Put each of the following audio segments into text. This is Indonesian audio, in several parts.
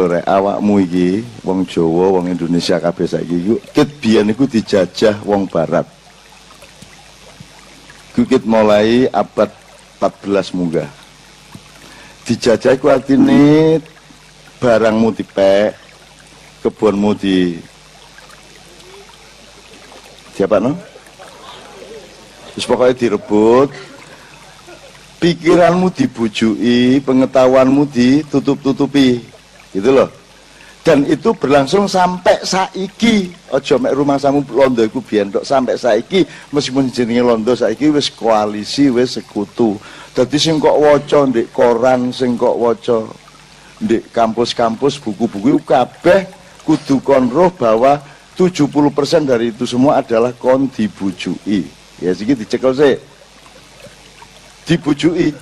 lho rek, awakmu iki wong Jawa, wong Indonesia kabeh saiki iku ket biyen iku dijajah wong barat. Kukit mulai abad 14 munggah. Dijajah iku artine barangmu dipek, kebunmu siapa no? Terus pokoknya direbut, pikiranmu dibujui, pengetahuanmu ditutup-tutupi, gitu loh. Dan itu berlangsung sampai saiki. Ojo mek rumah samu londo iku biyen tok sampai saiki, meskipun jenenge londo saiki wis koalisi, wis sekutu. Dadi sing kok waca ndek koran, sing kok waca ndek kampus-kampus, buku-buku kabeh kudu kon roh bahwa 70% dari itu semua adalah kon dibujui. Ya iki dicekel sih. Dibujui.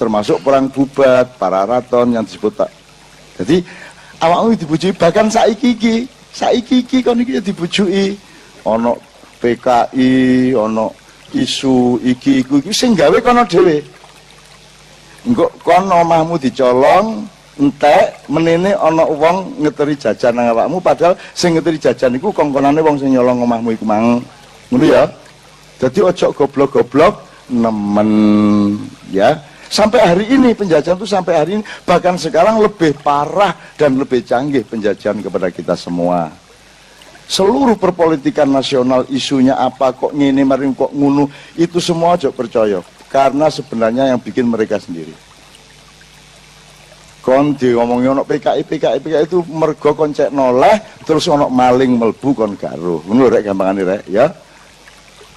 Termasuk perang Bubat, para raton yang disebut tak. Jadi awakmu dibujui, bahkan saiki iki kon iki dibujui. Ono PKI, ono isu iki sing gawe kono dhewe. Engko kono omahmu dicolong, entek menene ana wong ngeteri jajan nang awakmu, padahal sing ngeteri jajan iku kongkonane wong sing nyolong omahmu iku mang. Ngono ya. Jadi ojo goblok-goblok nemen ya. Sampai hari ini penjajahan itu sampai hari ini, bahkan sekarang lebih parah dan lebih canggih penjajahan kepada kita semua. Seluruh perpolitikan nasional isunya apa kok ngene maring kok ngunu, itu semua ojo percaya, karena sebenarnya yang bikin mereka sendiri. Kon diomongin ono PKI itu mergo kon cek noleh terus ono maling melbu kon garo. Ngono rek gampangane rek ya.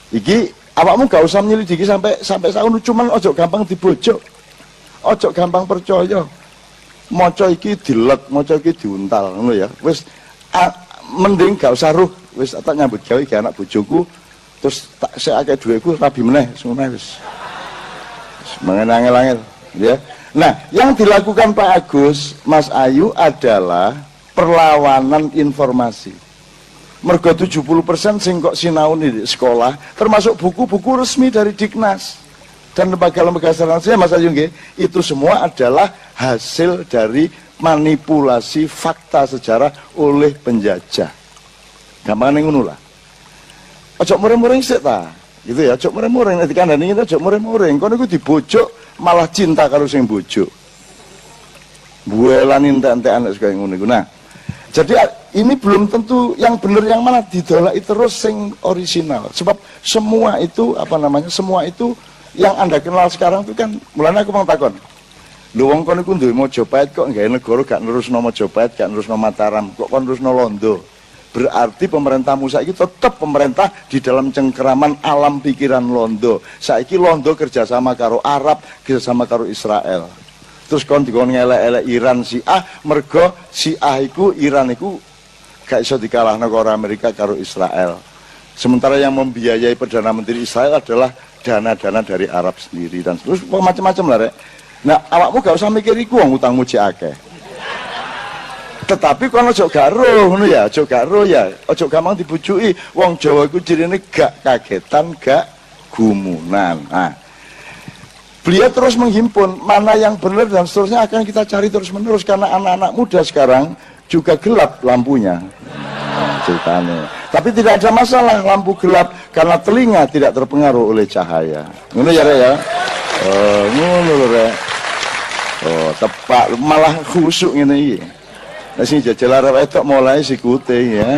Iki awakmu gak usah nyelidiki sampai saunu, cuman ojo gampang dibojok. Ojo gampang percaya. Maca iki dilek, maca iki diuntal ngono ya. Wis mending gak usah ruh, wis tak nyambut gawe iki anak bojoku terus tak sik akeh dhuwitku rabi meneh ngono wis. Mangen-angel ya. Nah, yang dilakukan Pak Agus, Mas Ayu adalah perlawanan informasi. Mergo 70% sing kok sinau di sekolah, termasuk buku-buku resmi dari Diknas dan lembaga-lembaga selanjutnya, Mas Ayu nggih, itu semua adalah hasil dari manipulasi fakta sejarah oleh penjajah. Gampang ngono lah. Ojo muring-muring sik ta. Gitu ya, ojo muring-muring nek dikandani ojo muring-muring. Kono iku dibojok malah cinta karo sing bojo. Buelan entek-entekan nek kaya ngono iku. Nah, jadi ini belum tentu yang benar yang mana, didolaki terus sing orisinal. Sebab semua itu semua itu yang Anda kenal sekarang itu kan, mulane aku mau takon. Lho wong kono iku duwe Majapahit kok gawe negara gak nerusno Majapahit, gak nerusno Mataram, kok kon nerusno Londo. Berarti pemerintahmu saiki tetap pemerintah di dalam cengkeraman alam pikiran Londo. Saiki Londo kerjasama karo Arab, kerjasama karo Israel. Terus kon dikon ngelek-elek Iran Syiah, mergo Syiah iku Iran iku gak iso dikalahno karo Amerika karo Israel. Sementara yang membiayai Perdana Menteri Israel adalah dana-dana dari Arab sendiri dan terus macam-macam lah rek. Nah, awakmu gak usah mikir iku wong utangmu cek akeh. Tetapi kalau ojo garo ngono ya, ojo garo ya, ojo gampang dibujuki. Wong Jawa iku cirine gak kagetan, gak gumunan. Nah, beliau terus menghimpun mana yang benar dan seterusnya akan kita cari terus menerus, karena anak-anak muda sekarang juga gelap lampunya. Ceritanya. Tapi tidak ada masalah lampu gelap karena telinga tidak terpengaruh oleh cahaya. Ngono ya rek ya. Oh, ngono lho rek. Oh, tepak malah khusuk ngene iki. Nah sing jajal arep etok mulai sikute ya.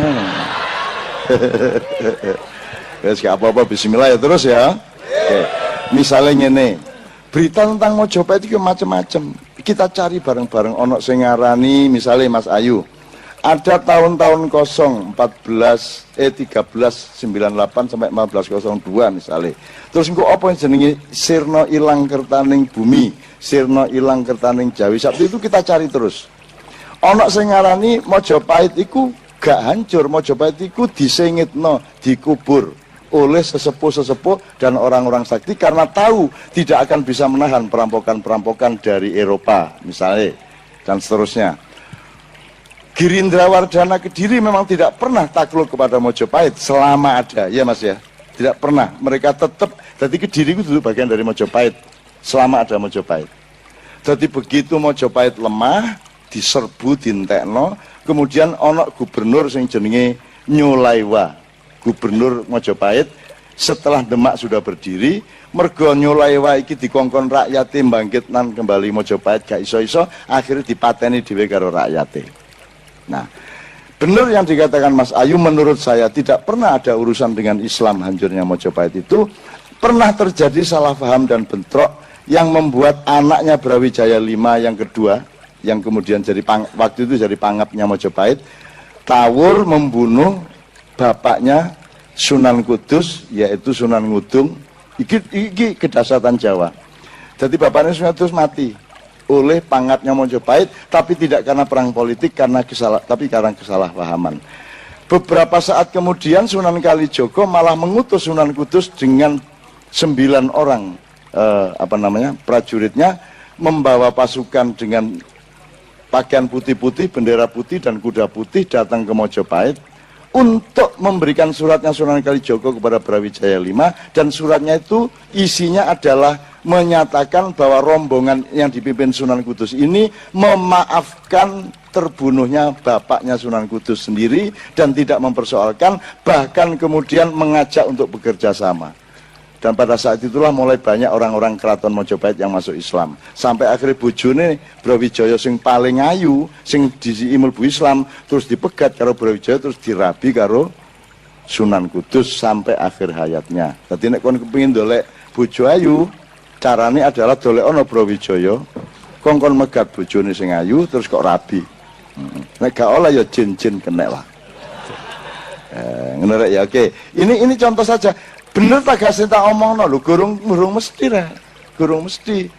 Wes gak apa-apa, bismillah ya terus ya. Oke. Misalnya ngene, berita tentang Majapahit itu macam-macam. Kita cari bareng-bareng. Ono sing ngarani misalnya Mas Ayu. Ada tahun-tahun 1398 sampai 1502 misalnya. Terus engko apa jenenge sirna ilang kertaning bumi, sirna ilang kertaning Jawi. Sabtu itu kita cari terus. Ono sing ngarani Majapahit iku gak hancur, Majapahit iku disengitno, dikubur oleh sesepuh-sesepuh dan orang-orang sakti karena tahu tidak akan bisa menahan perampokan-perampokan dari Eropa misalnya dan seterusnya. Girindrawardhana Kediri memang tidak pernah takluk kepada Majapahit selama ada, ya Mas ya, tidak pernah. Mereka tetap, jadi Kediri itu dulu bagian dari Majapahit selama ada Majapahit. Jadi begitu Majapahit lemah, diserbu dintekno, kemudian ana gubernur sing jenenge Nyulaiwa, gubernur Majapahit. Setelah Demak sudah berdiri, mergo Nyulaiwa iki dikongkon rakyate bangkit nan kembali Majapahit gak iso-iso, akhirnya dipateni dhewe karo rakyate. Nah, benar yang dikatakan Mas Ayu, menurut saya tidak pernah ada urusan dengan Islam hancurnya Majapahit itu. Pernah terjadi salah paham dan bentrok yang membuat anaknya Brawijaya V yang kedua, yang kemudian jadi waktu itu jadi pangapnya Majapahit, tawur membunuh bapaknya Sunan Kudus, yaitu Sunan Ngudung. Iki kedasatan Jawa. Jadi bapaknya Sunan Kudus mati oleh pangapnya Majapahit, tapi tidak karena perang politik, karena kesalahpahaman. Beberapa saat kemudian Sunan Kalijogo malah mengutus Sunan Kudus dengan 9 orang prajuritnya, membawa pasukan dengan pakaian putih-putih, bendera putih dan kuda putih datang ke Majapahit untuk memberikan suratnya Sunan Kalijogo kepada Brawijaya V, dan suratnya itu isinya adalah menyatakan bahwa rombongan yang dipimpin Sunan Kudus ini memaafkan terbunuhnya bapaknya Sunan Kudus sendiri dan tidak mempersoalkan, bahkan kemudian mengajak untuk bekerja sama. Dan pada saat itulah mulai banyak orang-orang keraton Majapahit yang masuk Islam. Sampai akhirnya bojone Brawijaya sing paling ayu, sing disi mlebu Islam, terus dipegat karo Brawijaya, terus dirabi karo Sunan Kudus sampai akhir hayatnya. Dadi nek kon kepengin dolek bojo ayu, carane adalah dolek ana Brawijaya, kongkon megat bojone sing ayu terus kok rabi. Nek gak oleh ya jin-jin kenek lah. Ngono ya, oke. Ini contoh saja. Bener tak gak sing tak omongno lho, gurung mesti ra. Gurung mesti.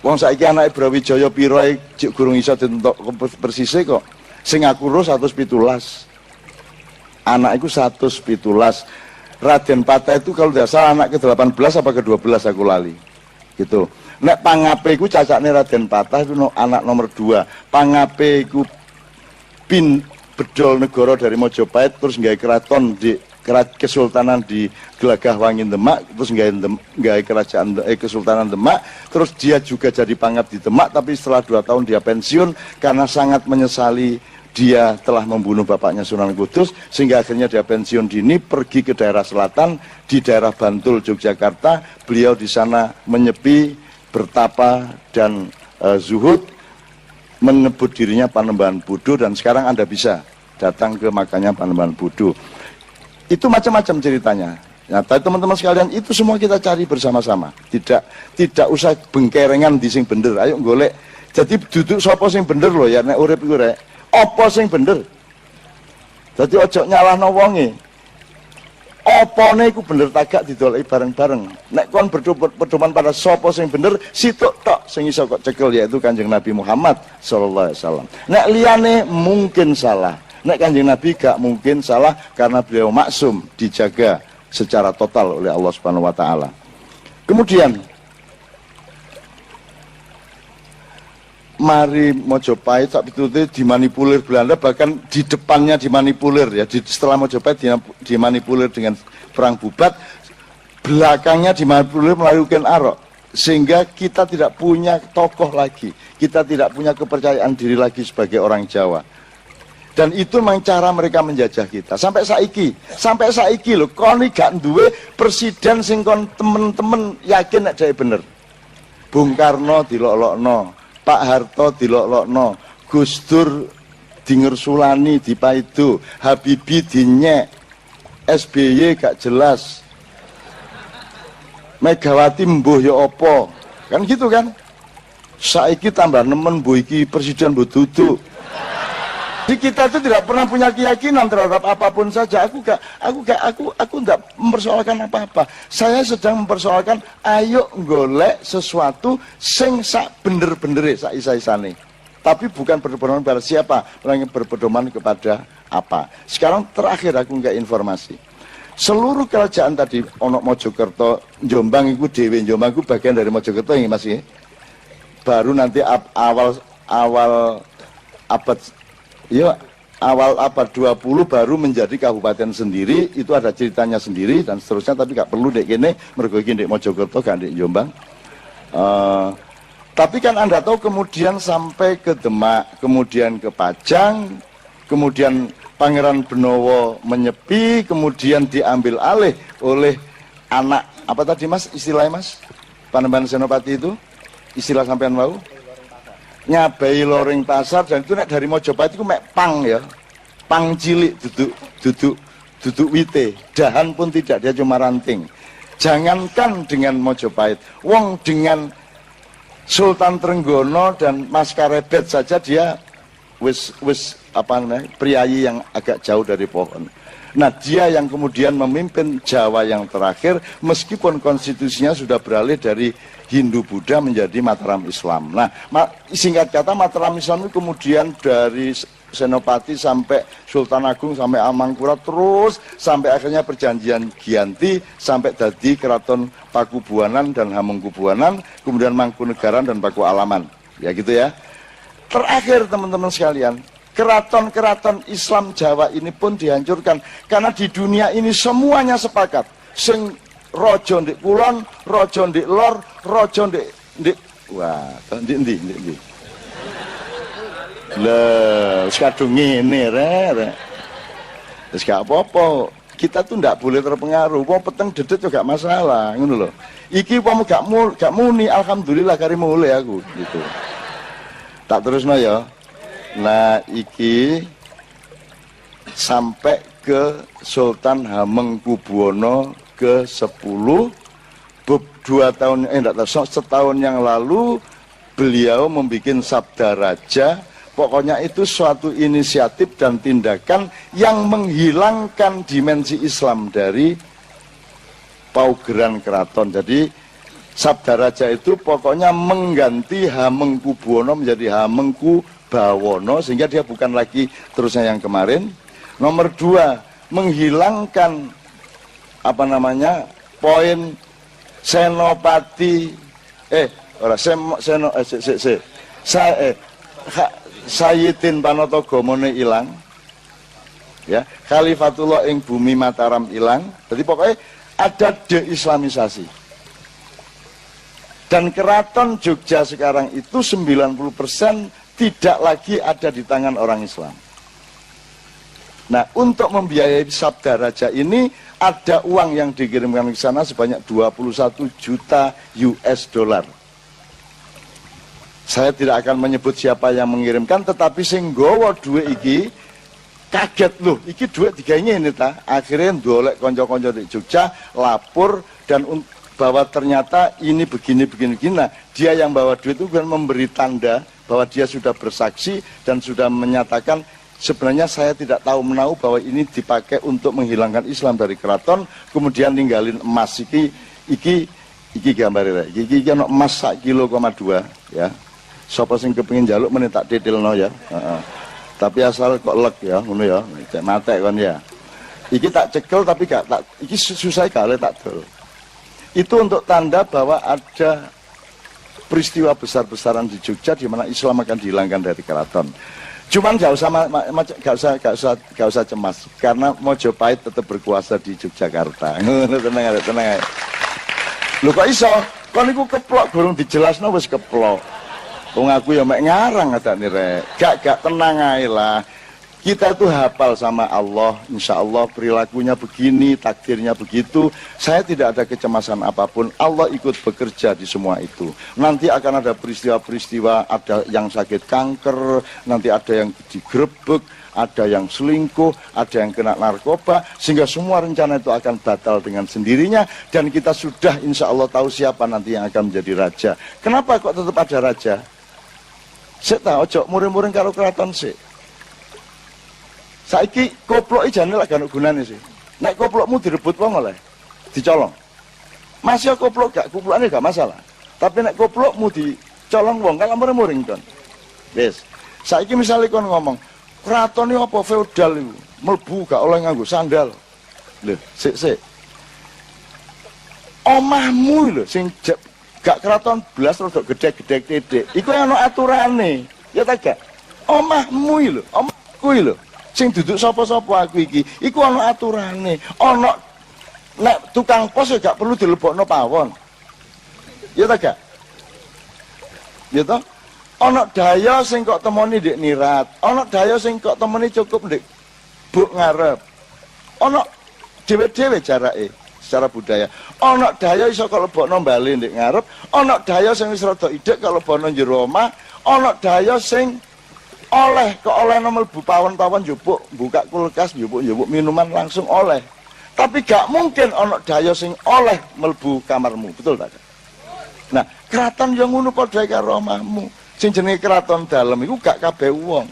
Wong saiki anake Brawijaya pira cek gurung iso ditentok persise kok. Sing aku ro 117. Anak iku 117. Raden Patah itu kalau tidak salah anak ke-18 apa ke-12 aku lali. Gitu. Nek pangape iku cacakne Raden Patah itu anak nomor 2. Pangape iku bedol negara dari Majapahit terus nggawe keraton di kesultanan di Gelagah Wangin Demak, terus nggawe kerajaan kesultanan Demak, terus dia juga jadi pangap di Demak, tapi setelah 2 tahun dia pensiun karena sangat menyesali dia telah membunuh bapaknya Sunan Kudus, sehingga akhirnya dia pensiun dini, pergi ke daerah selatan, di daerah Bantul, Yogyakarta. Beliau di sana menyepi, bertapa dan zuhud, menyebut dirinya Panembahan Buddho, dan sekarang Anda bisa datang ke makamnya Panembahan Buddho. Itu macam-macam ceritanya. Nah, teman-teman sekalian, itu semua kita cari bersama-sama. Tidak usah bengkerengan di sing bener. Ayo golek. Jadi duduk sapa sing bener loh ya, nek urip iku rek. Apa sing bener? Jadi ojo nyalahno wonge. Opone iku bener tagak didoleki bareng-bareng. Nek kon berdoman pada sapa sing bener, situk tok sing iso kok cekel, yaitu Kanjeng Nabi Muhammad sallallahu alaihi wasallam. Nek liyane mungkin salah. Nek Kanjeng Nabi gak mungkin salah karena beliau maksum, dijaga secara total oleh Allah Subhanahu wa taala. Kemudian mari Majapahit sak pitute dimanipulir Belanda, bahkan di depannya dimanipulir ya. Setelah Majapahit dimanipulir dengan perang Bubat, belakangnya dimanipulir melalui Ken Arok, sehingga kita tidak punya tokoh lagi, kita tidak punya kepercayaan diri lagi sebagai orang Jawa. Dan itu memang cara mereka menjajah kita sampai saiki lho, kon gak duwe presiden sing kon temen-temen yakin nek dhewe bener. Bung Karno dilolokno, Pak Harto dilolokno, Gus Dur dingersulani dipaido, Habibie dinyek, SBY gak jelas, Megawati mbuh ya apa, kan gitu kan. Saiki tambah nemen mbuh iki presiden mbuh duduk. Jadi kita itu tidak pernah punya keyakinan terhadap apapun saja. Aku enggak mempersoalkan apa-apa. Saya sedang mempersoalkan, ayo golek sesuatu sing sak bener-bener sak isa-isane. Tapi bukan berpedoman pada siapa, orang yang berpedoman kepada apa. Sekarang terakhir aku enggak informasi. Seluruh kerajaan tadi ono Mojokerto, Jombang itu dhewe, Jombang itu bagian dari Mojokerto ini Mas ya. Baru nanti awal abad awal abad 20 baru menjadi kabupaten sendiri, itu ada ceritanya sendiri dan seterusnya, tapi gak perlu dek kene mergo iki ndek Mojokerto gak ndek Jombang. Tapi kan Anda tahu kemudian sampai ke Demak, kemudian ke Pajang, kemudian Pangeran Benowo menyepi, kemudian diambil alih oleh anak, apa tadi Mas istilahnya Mas? Panembahan Senopati itu, istilah sampean mau? Nyabai loring pasar, dan itu nek dari Mojopahit itu mek pang ya. Pang cilik, duduk wite, dahan pun tidak, dia cuma ranting. Jangankan dengan Mojopahit, wong dengan Sultan Trenggono dan Mas Karebet saja dia wis apa namanya, priayi yang agak jauh dari pohon. Nah, dia yang kemudian memimpin Jawa yang terakhir, meskipun konstitusinya sudah beralih dari Hindu Buddha menjadi Mataram Islam. Nah, singkat kata Mataram Islam itu kemudian dari Senopati sampai Sultan Agung sampai Amangkurat, terus sampai akhirnya perjanjian Giyanti, sampai jadi Keraton Pakubuanan dan Hamengkubuanan, kemudian Mangkunegaran dan Paku Alaman. Ya gitu ya. Terakhir teman-teman sekalian, keraton-keraton Islam Jawa ini pun dihancurkan karena di dunia ini semuanya sepakat sing rojo ndik kulon, rojo ndik lor, rojo ndik wah, ndik lah sekadung ngene rek wis gak apa-apa, kita tuh ndak boleh terpengaruh. Wong peteng dedet juga gak masalah ngono lho. Iki umpama gak muni alhamdulillah kari mulai aku gitu. Tak terusno ya. Nah iki sampai ke Sultan Hamengkubuwono ke-10, 2 tahun setahun yang lalu beliau membuat Sabda Raja. Pokoknya itu suatu inisiatif dan tindakan yang menghilangkan dimensi Islam dari paugeran keraton. Jadi Sabda Raja itu pokoknya mengganti Hamengkubuwono menjadi Hamengkubawono, sehingga dia bukan lagi terusnya yang kemarin. Nomor 2, menghilangkan apa namanya poin Senopati Sayyidin Panatagama ilang, ya, Khalifatullah ing bumi Mataram ilang. Jadi pokoknya ada deislamisasi. Dan keraton Jogja sekarang itu 90% tidak lagi ada di tangan orang Islam. Nah, untuk membiayai Sabda Raja ini ada uang yang dikirimkan ke sana sebanyak 21 juta US dollar. Saya tidak akan menyebut siapa yang mengirimkan, tetapi sing nggawa duit iki kaget loh, iki duit diganye ini ta. Akhirnya ndolek konco-konco di Jogja lapor dan bahwa ternyata ini begini. Nah, dia yang bawa duit itu kan memberi tanda bahwa dia sudah bersaksi dan sudah menyatakan sebenarnya saya tidak tahu menahu bahwa ini dipakai untuk menghilangkan Islam dari keraton, kemudian ninggalin emas iki gambarnya, iki ono emas 1,2 kilo ya. Sapa sing kepengin njaluk meneh tak titilno ya. Tapi asal kok lek ya, ngono ya. Cek matek kon ya. Iki tak cekel tapi gak tak iki susah kali tak dol. Itu untuk tanda bahwa ada peristiwa besar-besaran di Jogja di mana Islam akan dihilangkan dari keraton. Cuman gak usah cemas karena Mojopahit tetap berkuasa di Yogyakarta. Tenang aja. Lho kok iso? Kon niku keplok durung dijelasno wis keplok. Wong aku ya mek ngarang adane rek. Gak tenang ae lah. Kita itu hafal sama Allah, insya Allah perilakunya begini, takdirnya begitu. Saya tidak ada kecemasan apapun. Allah ikut bekerja di semua itu. Nanti akan ada peristiwa-peristiwa, ada yang sakit kanker, nanti ada yang digrebek, ada yang selingkuh, ada yang kena narkoba, sehingga semua rencana itu akan batal dengan sendirinya. Dan kita sudah insya Allah tahu siapa nanti yang akan menjadi raja. Kenapa kok tetap ada raja? Saya tahu, ojo muring-muring karo keraton sih. Saiki koploki jane lak gak gunane sih. Nek koplokmu direbut wong oleh dicolong. Masih koplok gak koplokane gak masalah. Tapi nek koplokmu dicolong wong kan muring-muring kon. Wis. Saiki misale kon ngomong, keraton iki apa feodal iku? Mlebu gak oleh nganggo sandal. Lho, sik. Omahmu lho sing gak keraton blas rada gedhe-gedhe titik. Iku ana aturane. Ya ta gak? Omahmu lho, omahku lho. Sing duduk sapa-sapa aku iki, iku ana aturane. Ana nek tukang pos ya gak perlu dilebokno pawon. Ya ta gak? Ya toh? Ana daya sing kok temoni ndek nirat, ana daya sing kok temoni cukup ndek buk ngarep. Ana dhewe-dhewe jarake secara budaya. Ana daya iso kok lebokno bali ndek ngarep, ana daya sing wis rada idek kok lebokno jero omah, ana daya sing oleh kok oleh mlebu pawon-pawon njupuk, buka kulkas njupuk minuman langsung oleh. Tapi gak mungkin ana daya sing oleh mlebu kamarmu, betul tak? Nah, keraton yang ngono padha karo omahmu. Sing jenenge keraton dalem iku gak kabeh wong.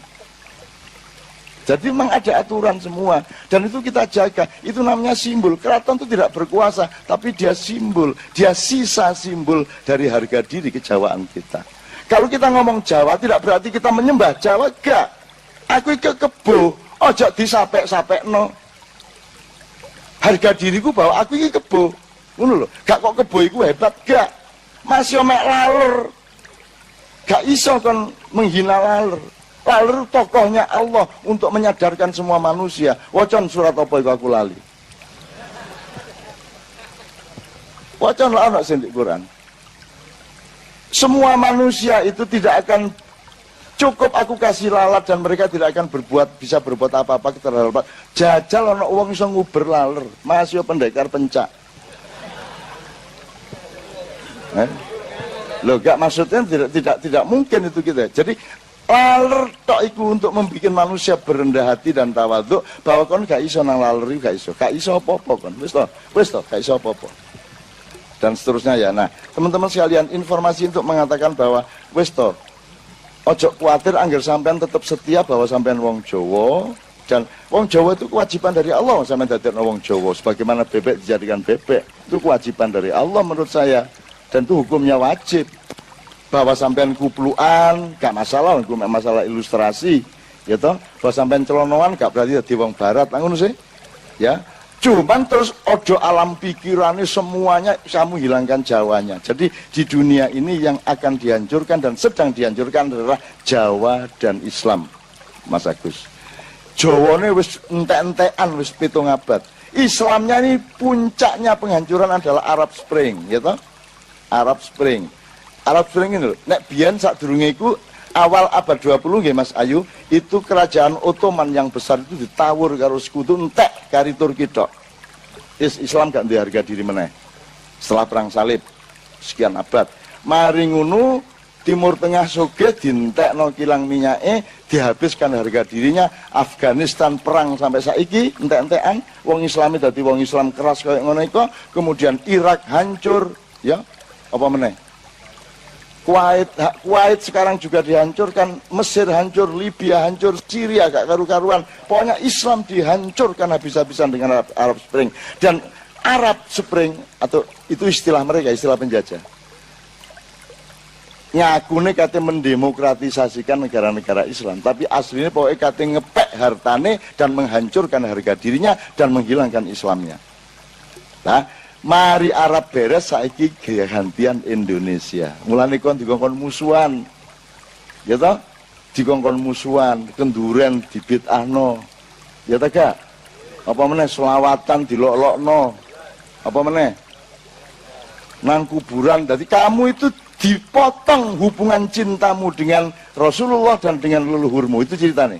Jadi memang ada aturan semua dan itu kita jaga. Itu namanya simbol. Keraton itu tidak berkuasa, tapi dia simbol, dia sisa simbol dari harga diri kejawaan kita. Kalau kita ngomong Jawa tidak berarti kita menyembah Jawa, gak. Aku ke kebo, ojo disapek-sapekno. Harga diriku bahwa aku iki kebo. Ngono lho, gak kok kebo iku hebat, gak. Masih omek laler. Gak iso kan menghina laler. Laler tokohnya Allah untuk menyadarkan semua manusia. Wacon surat apa itu aku lali. Wacon lah anak sendik Quran. Semua manusia itu tidak akan cukup aku kasih lalat dan mereka tidak akan bisa berbuat apa-apa terhadap jajal anak uang iso nguber laler. Masih pendekar pencak. Loh gak maksudnya tidak mungkin itu kita. Jadi laler tok iku untuk membuat manusia berendah hati dan tawaduk bahwa kon gak iso nang laler gak iso apa-apa kon. Wis to, gak iso apa-apa. Dan seterusnya ya. Nah, teman-teman sekalian, informasi untuk mengatakan bahwa wis to, ojo kuatir angger sampean tetap setia bahwa sampean wong Jawa dan wong Jawa itu kewajiban dari Allah sampean dadekno wong Jawa sebagaimana bebek dijadikan bebek. Itu kewajiban dari Allah menurut saya. Dan itu hukumnya wajib. Bahwa sampean kupluan gak masalah, hukum masalah ilustrasi, ya toh. Bahwa sampean celonoan gak berarti dadi wong barat, ngono sih. Ya. Cuman terus ojo alam pikirannya semuanya kamu hilangkan Jawanya. Jadi di dunia ini yang akan dihancurkan dan sedang dihancurkan adalah Jawa dan Islam, Mas Agus. Jawane wis entek-entekan wis 7 abad. Islamnya ini puncaknya penghancuran adalah Arab Spring, ya toh. Arab Spring ini loh, nek biyen sadurunge iku awal abad 20 nggih Mas Ayu, itu kerajaan Ottoman yang besar itu ditawur karo sekutu entek kari Turki tok. Islam gak duwe harga diri meneh. Setelah perang salib sekian abad. Mari ngono Timur Tengah sugih dientekno kilang minyake, dihabiskan harga dirinya. Afghanistan perang sampai saiki entek-entekan, wong Islami dadi wong Islam keras kaya ngono iku, kemudian Irak hancur, ya. Apa meneh? Kuwait sekarang juga dihancurkan, Mesir hancur, Libya hancur, Syria gak karu-karuan. Pokoknya Islam dihancurkan habis-habisan dengan Arab Spring. Dan Arab Spring atau itu istilah mereka, istilah penjajah. Ngakune kate mendemokratisasikan negara-negara Islam, tapi aslinya pokoknya kate ngepek hartane dan menghancurkan harga dirinya dan menghilangkan Islamnya. Nah, mari Arab beres saiki gantian Indonesia. Mulane kon dikongkon musuhan. Ya toh? Dikongkon musuhan, kenduren dibid'ahno. Ya ta gak? Apa meneh selawatan dilok-lokno. Apa meneh? Nang kuburan. Jadi kamu itu dipotong hubungan cintamu dengan Rasulullah dan dengan leluhurmu. Itu ceritanya.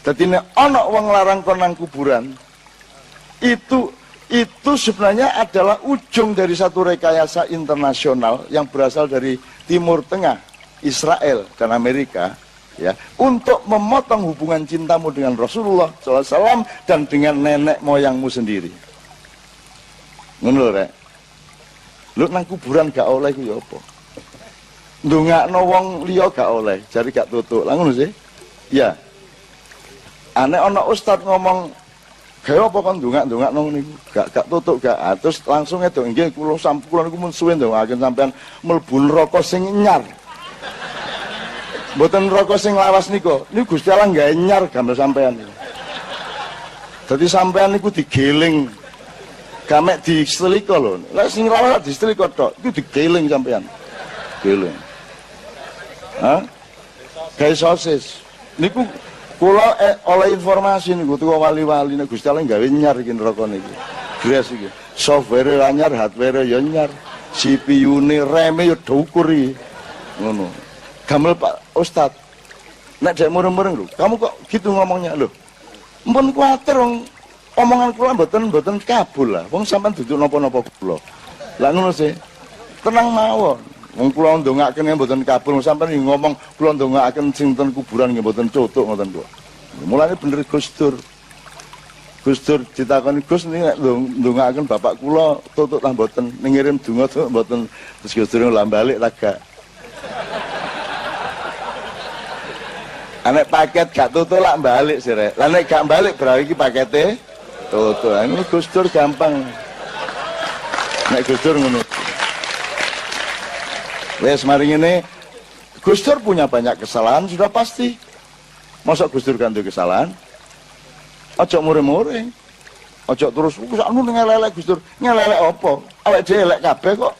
Jadi nek ana wong larang kon nang kuburan, itu sebenarnya adalah ujung dari satu rekayasa internasional yang berasal dari Timur Tengah, Israel dan Amerika, ya, untuk memotong hubungan cintamu dengan Rasulullah SAW dan dengan nenek moyangmu sendiri. Ngono rek. Lu nang kuburan gak oleh ku ya apa? Ndongakno wong liya gak oleh, jari gak tutuk. Lah ngono sih? Ya. Ane ana ustaz ngomong kaya apa kan ndongak-ndongak nang niku? Gak tutuk gak. Terus langsung itu nggih kula sampun niku mun suwe ndongaken sampean mlebu neraka sing nyar. Mboten neraka sing lawas niku. Niku Gusti Allah gawe nyar gambar sampean niku. Dadi sampean niku digeling. Gamek diseliko lho. Lah sing lawas diseliko tok, iku digeling sampean. Geling. Hah? Gawe sosis. Niku kula oleh informasi niku tuwa wali-wali nek Gusti Allah gawe nyar iki neraka niki. Gres iki. Software anyar, hardware ya nyar. CPU-ne, RAM-e ya dhukur iki. Ngono. Gamel Pak Ustadz, nek dek mureng-mureng lho, kamu kok gitu ngomongnya lho. Mpun kuwatir wong omongan kula mboten kabul lah. Wong sampean duduk napa-napa kula. Lah ngono sih. Tenang mawon. Wong kula ndongaaken mboten kabul, sampean ngomong kula ndongaaken sing ten kuburan nggih mboten cutuk ngoten kok. Mulane bener Gus Dur. Gus Dur ditakoni Gus nek ndongaaken bapak kula tutuk lah mboten, ngirim donga tutuk mboten. Terus Gus Dur lah balik ta gak. Anek paket gak tutuk lak balik sih rek. Lah nek gak balik berarti iki pakete tutuk. Ini Gus Dur gampang. Nek Gus Dur ngono. Wes mari ngene. Gus Dur punya banyak kesalahan sudah pasti. Masa Gus Dur kan duwe kesalahan? Ojo mure-mure. Ojo terus sakno ngelelek Gus Dur. Ngelelek apa? Awake dhewe elek kabeh kok.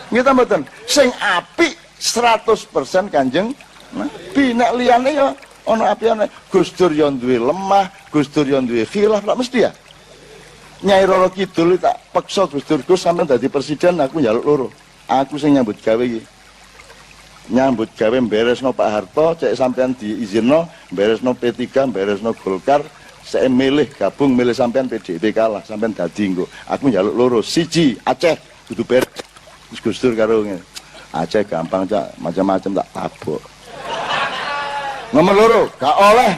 Nggih ta mboten? Sing apik 100% Kanjeng Nabi. Nek liyane ya ana apiane. Gus Dur yo duwe lemah, Gus Dur yo duwe khilaf, lak mesti ya. Nyai Roro Kidul tak peksa Gus Dur, Gus sampean dadi presiden aku njaluk loro. Aku sing nyambut gawe iki. Nyambut gawe beresno Pak Harto, cek sampean diizinno, beresno P3, beresno Golkar, saya milih gabung milih sampean PDIP kalah, sampean dadi engko. Aku njaluk loro, siji Aceh kudu beres. Terus Gus Dur karo ngene. Aceh gampang cak, macam-macam tak tabok. Nomor loro, gak oleh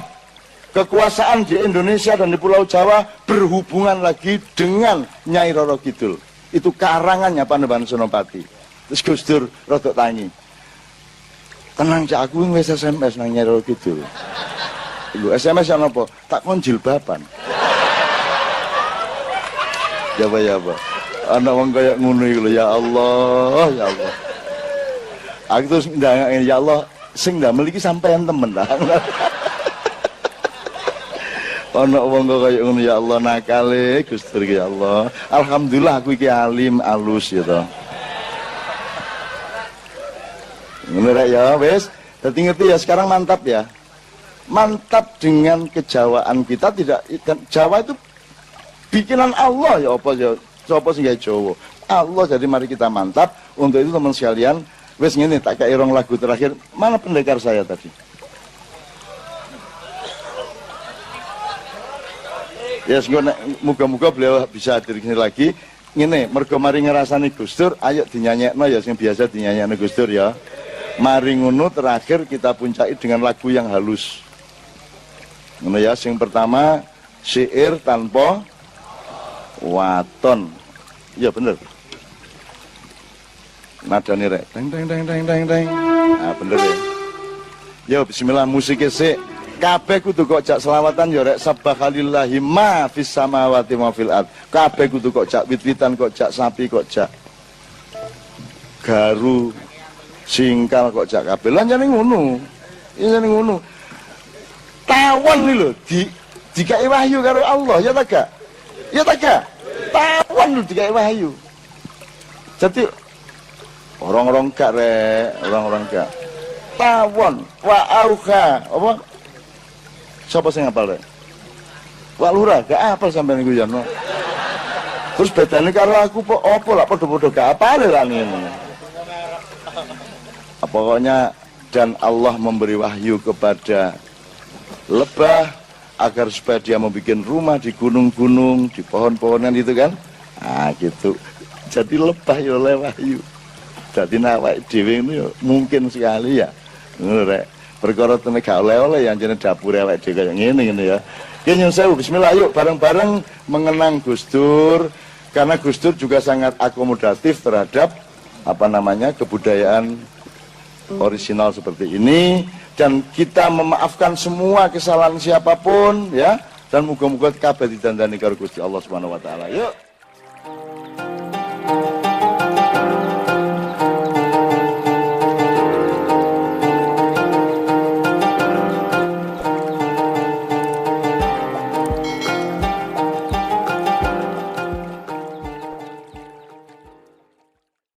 kekuasaan di Indonesia dan di Pulau Jawa berhubungan lagi dengan Nyai Roro Kidul. Itu karangannya Panembahan Senopati. Terus Gus Dur rodok tangi. Tenang cak, aku wis SMS nang Nyai Roro Kidul. Iku SMS yang apa? Tak kon jilbaban. Ya apa? Anak wong kaya ngono iku lho, ya Allah, ya Allah. Aku terus ndangake ya Allah, sing ndamel iki sampean temen lah. Ana wong kok kaya ngono ya Allah nakale Gus Dur ya Allah. Alhamdulillah aku iki alim alus ya to. Ngono rek ya wis. Dadi ngerti ya sekarang mantap ya. Mantap dengan kejawaan kita tidak Jawa itu bikinan Allah ya apa ya. Sapa sing gawe Jawa. Allah jadi mari kita mantap. Untuk itu teman sekalian wis ngene tak kei rong lagu terakhir. Mana pendekar saya tadi? Ya muga-muga beliau bisa hadir sini lagi. Ngene, mergo mari ngrasani Gus Dur, ayo dinyanyekno ya sing biasa dinyanyekno Gus Dur ya. Mari ngono terakhir kita puncaki dengan lagu yang halus. Ngono ya, sing pertama syair tanpa waton. Iya bener. Nadane rek. Deng deng deng deng deng deng. Ah bener ya. Yo bismillah musiknya sik. Kabeh kudu kok jak selawatan ya rek subhanallahi ma fis samawati wa fil ard. Kabeh kudu kok jak wit-witan kok jak sapi kok jak garu singkal kok jak kabeh. Lan jane ngono. Iya jane ngono. Tawon iki lho dikai wahyu karo Allah ya ta gak? Ya ta gak? Tawon lho dikai wahyu. Jadi orang-orang gak rek, orang-orang gak. Tawon wa auha apa? Siapa sing ngapal rek? Wak Lurah gak apal sampean iku ya. Terus bedane karo aku apa lah padha-padha gak apal lah ngene. Pokoknya dan Allah memberi wahyu kepada lebah agar supaya dia membuat rumah di gunung-gunung, di pohon-pohonan itu kan. Nah gitu. Jadi lebah ya oleh wahyu. Jadi awake dhewe itu mungkin sekali ya. Ngono rek. Perkara tenan gak oleh-oleh yang jenenge dapur awake dhewe kaya ngene ya. Ya nyun sewu bismillah yuk bareng-bareng mengenang Gus Dur karena Gus Dur juga sangat akomodatif terhadap apa namanya kebudayaan orisinal seperti ini dan kita memaafkan semua kesalahan siapapun ya dan moga-moga kabeh didandani karo Gusti Allah Subhanahu wa taala. Yuk